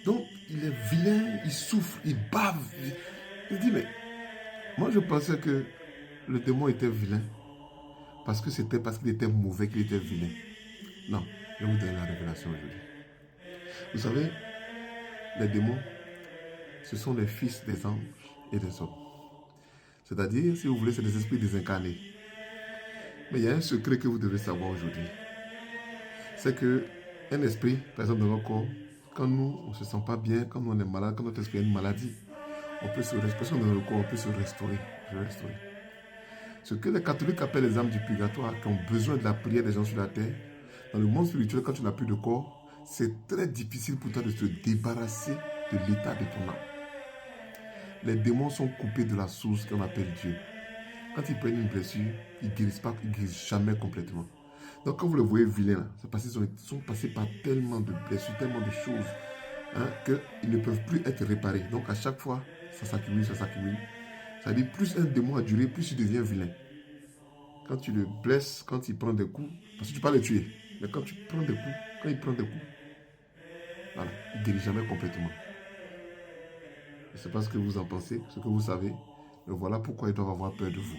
Donc, il est vilain, il souffre, il bave. Il dit, mais moi je pensais que le démon était vilain parce que c'était parce qu'il était mauvais qu'il était vilain. Non, je vais vous donner la révélation aujourd'hui. Vous savez, les démons, ce sont les fils des anges et des hommes. C'est-à-dire, si vous voulez, c'est des esprits désincarnés. Mais il y a un secret que vous devez savoir aujourd'hui. C'est que un esprit, par exemple dans notre corps, quand nous, on ne se sent pas bien, quand nous, on est malade, quand notre esprit a une maladie, on peut se restaurer, dans le corps, on peut se restaurer. Ce que les catholiques appellent les âmes du purgatoire, qui ont besoin de la prière des gens sur la terre, dans le monde spirituel, quand tu n'as plus de corps, c'est très difficile pour toi de se débarrasser de l'état de ton âme. Les démons sont coupés de la source qu'on appelle Dieu. Quand ils prennent une blessure, ils ne guérissent pas, ils ne guérissent jamais complètement. Donc quand vous le voyez vilain, c'est parce qu'ils sont passés par tellement de blessures, tellement de choses, qu'ils ne peuvent plus être réparés. Donc à chaque fois, ça s'accumule, ça s'accumule. Ça dit plus un démon a duré, plus il devient vilain. Quand tu le blesses, quand il prend des coups, parce que tu ne peux pas le tuer, mais quand tu prends des coups, quand il prend des coups, voilà, il ne guérit jamais complètement. Je ne sais pas ce que vous en pensez, ce que vous savez, mais voilà pourquoi ils doivent avoir peur de vous.